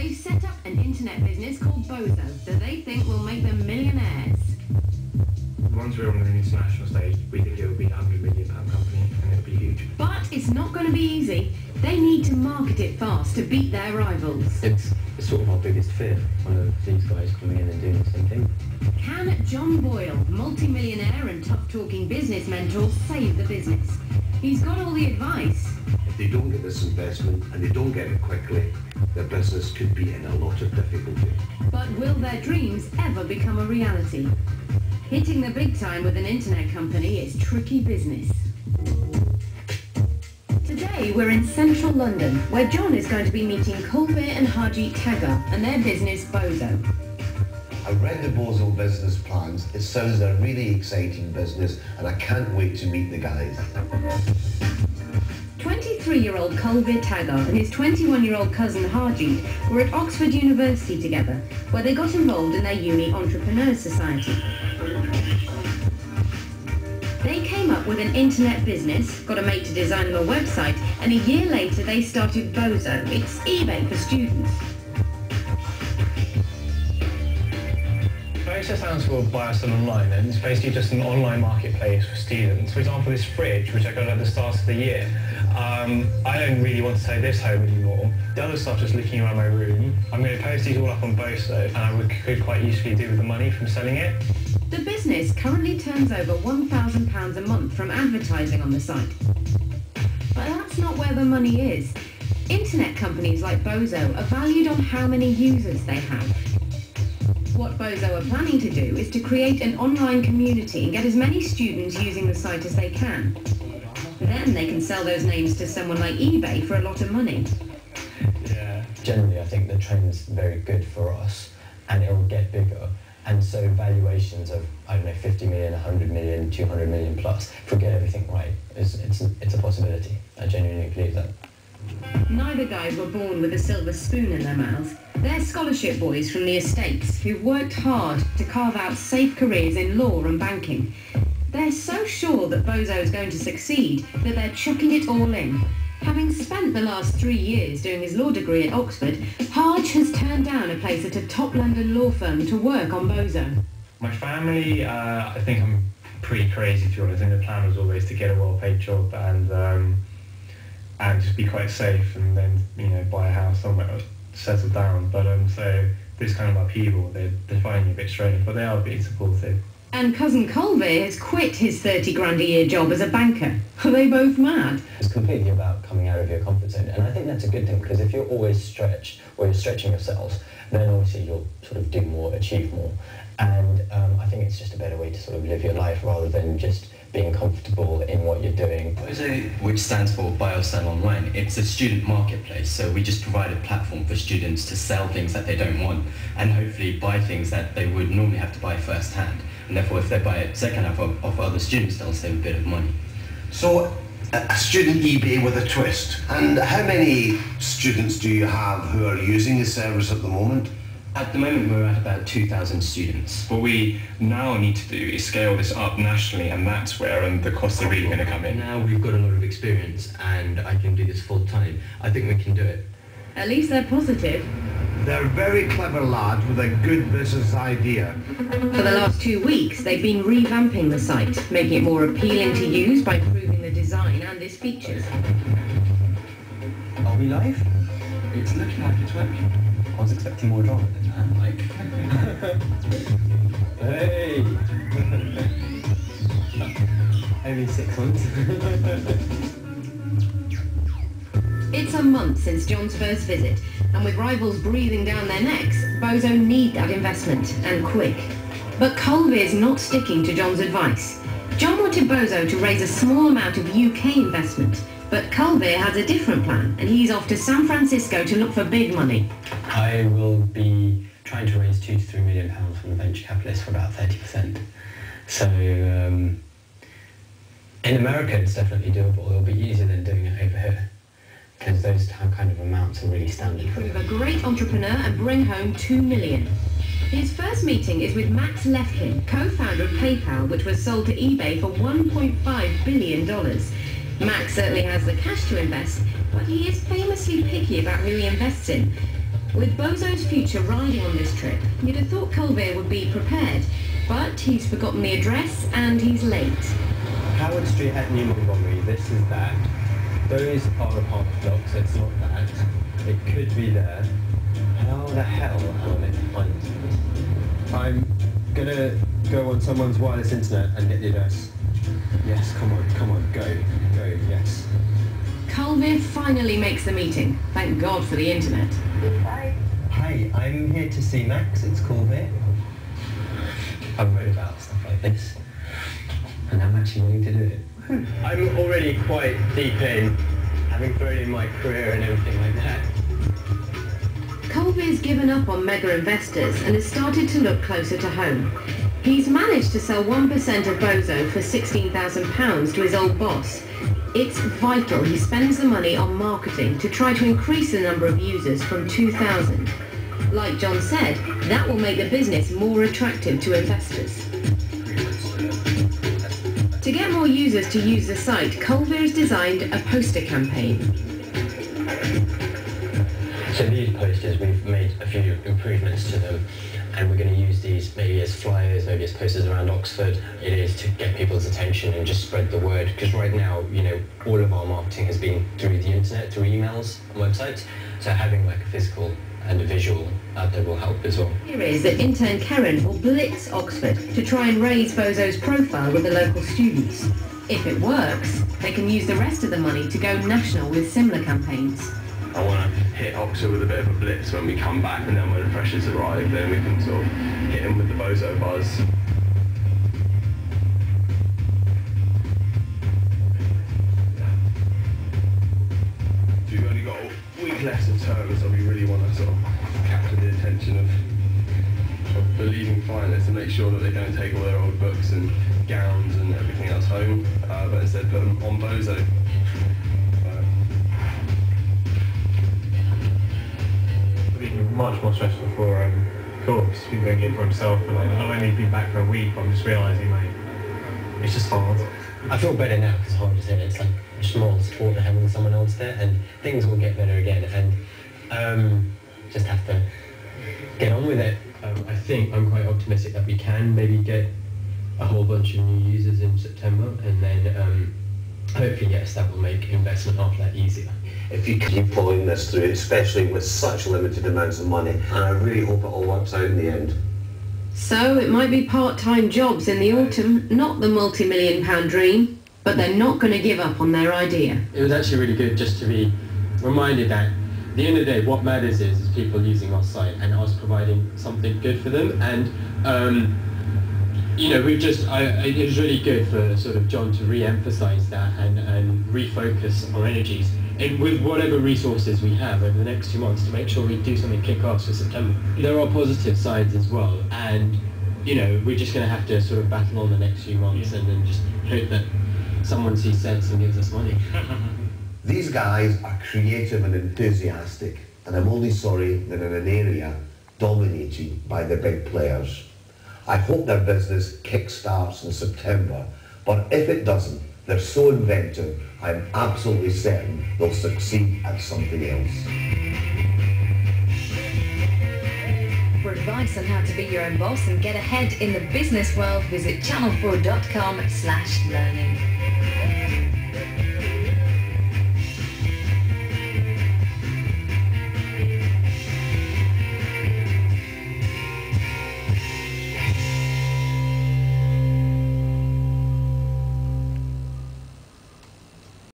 They've set up an internet business called Boso that they think will make them millionaires. Once we're on an international stage, we think it will be a £100 million company and it'll be huge. But it's not going to be easy. They need to market it fast to beat their rivals. It's sort of our biggest fear, one of these guys coming in and doing the same thing. Can John Boyle, multi-millionaire and tough-talking business mentor, save the business? He's got all the advice. If they don't get this investment and they don't get it quickly, their business could be in a lot of difficulty. But will their dreams ever become a reality? Hitting the big time with an internet company is tricky business. Today we're in central London, where John is going to be meeting Kulveer and Harjeet and their business Boso. I read the Boso business plans. It sounds a really exciting business and I can't wait to meet the guys. 23-year-old Kulveer and his 21-year-old cousin Harjeet were at Oxford University together, where they got involved in their uni Entrepreneurs Society. They came up with an internet business, got a mate to design them a website, and a year later they started Boso. It's eBay for students. Boso stands for Buy or Sell Online, and it's basically just an online marketplace for students. For example, this fridge, which I got at the start of the year, I don't really want to take this home anymore. The other stuff, just looking around my room, I'm going to post these all up on Boso, and I could quite easily do with the money from selling it. The business currently turns over £1,000 a month from advertising on the site. But that's not where the money is. Internet companies like Boso are valued on how many users they have. What Boso are planning to do is to create an online community and get as many students using the site as they can. Then they can sell those names to someone like eBay for a lot of money. Yeah. Generally, I think the trend's very good for us, and it will get bigger. And so valuations of, I don't know, 50 million, 100 million, 200 million plus, if we get everything right, it's a possibility. I genuinely believe that. Neither guys were born with a silver spoon in their mouths. They're scholarship boys from the estates who've worked hard to carve out safe careers in law and banking. They're so sure that Boso is going to succeed that they're chucking it all in. Having spent the last 3 years doing his law degree at Oxford, Harj has turned down a place at a top London law firm to work on Boso. My family, I think I'm pretty crazy, to be honest. I think the plan was always to get a well-paid job and just be quite safe, and then, you know, buy a house somewhere, settle down. But so this kind of upheaval, they're finding it a bit strange, but they are being supportive. And cousin Kulveer has quit his 30 grand a year job as a banker. Are they both mad? It's completely about coming out of your comfort zone, and I think that's a good thing, because if you're always stretched, or you're stretching yourselves, then obviously you'll sort of do more, achieve more. And I think it's just a better way to sort of live your life rather than just being comfortable in what you're doing. Boso, which stands for Buy or Sell Online, it's a student marketplace, so we just provide a platform for students to sell things that they don't want and hopefully buy things that they would normally have to buy first hand. And therefore, if they buy it second hand of other students, they'll save a bit of money. So, a student eBay with a twist. And how many students do you have who are using the service at the moment? At the moment, we're at about 2,000 students. What we now need to do is scale this up nationally, and that's where the costs are really going to come in. Now we've got a lot of experience, and I can do this full time. I think we can do it. At least they're positive. They're very clever lads with a good business idea. For the last 2 weeks, they've been revamping the site, making it more appealing to use by improving the design and its features. Are we live? It's looking like it's working. I was expecting more drama than that. Hey! Only 6 months. It's a month since John's first visit, and with rivals breathing down their necks, Boso need that investment, and quick. But Kulveer's not sticking to John's advice. John wanted Boso to raise a small amount of UK investment, but Kulveer has a different plan, and he's off to San Francisco to look for big money. I will be trying to raise £2 to £3 million from a venture capitalist for about 30%. So in America it's definitely doable. It'll be easier than doing it over here, because those kind of amounts are really standard. Prove a great entrepreneur and bring home $2 million. His first meeting is with Max Lefkin, co-founder of PayPal, which was sold to eBay for $1.5 billion. Max certainly has the cash to invest, but he is famously picky about who he invests in. With Boso's future riding on this trip, you'd have thought Kulveer would be prepared, but he's forgotten the address and he's late. Howard Street at New Montgomery, this is that. Those are apartment blocks, it's not that. It could be there. How the hell am I meant to find this? I'm gonna go on someone's wireless internet and get the address. Yes, come on, go, yes. Kulveer finally makes the meeting. Thank God for the internet. Hi, I'm here to see Max, it's Kulveer. I've read about stuff like this, and I'm actually willing to do it. I'm already quite deep in, having thrown in my career and everything like that. Kulveer's given up on mega investors and has started to look closer to home. He's managed to sell 1% of Boso for £16,000 to his old boss. It's vital he spends the money on marketing to try to increase the number of users from 2,000. Like John said, that will make the business more attractive to investors. To get more users to use the site, Kulveer has designed a poster campaign. So these posters, we've made a few improvements to them, and we're going to use these maybe as flyers, maybe as posters around Oxford. It is to get people's attention and just spread the word, because right now, you know, all of our marketing has been through the internet, through emails and websites, so having like a physical and a visual out there will help as well. Here is that intern Karen will blitz Oxford to try and raise Boso's profile with the local students. If it works, they can use the rest of the money to go national with similar campaigns. I want to hit Oxford with a bit of a blitz when we come back, and then when the freshers arrive, then we can sort of hit them with the Boso buzz. We've only got a week left of term, so we really want to sort of capture the attention of the leaving finalists and make sure that they don't take all their old books and gowns and everything else home, but instead put them on Boso. Much more stressful for Corbs, been doing it for himself, and I've only been back for a week, but I'm just realising, like, it's just hard. I feel better now because hard as it is. It's like just more support than having someone else there, and things will get better again, and just have to get on with it. I think I'm quite optimistic that we can maybe get a whole bunch of new users in September, and then hopefully, yes, that will make investment after that easier. If you keep following this through, especially with such limited amounts of money, and I really hope it all works out in the end. So it might be part-time jobs in the autumn, not the multi-million-pound dream, but they're not going to give up on their idea. It was actually really good just to be reminded that at the end of the day, what matters is people using our site and us providing something good for them. And you know, it was really good for sort of John to re-emphasise that and refocus our energies with whatever resources we have over the next 2 months to make sure we do something kick-ass for September. There are positive sides as well, and you know, we're just going to have to sort of battle on the next few months and then just hope that someone sees sense and gives us money. These guys are creative and enthusiastic, and I'm only sorry they're in an area dominated by the big players. I hope their business kick-starts in September, but if it doesn't, they're so inventive, I'm absolutely certain they'll succeed at something else. For advice on how to be your own boss and get ahead in the business world, visit channel4.com/learning.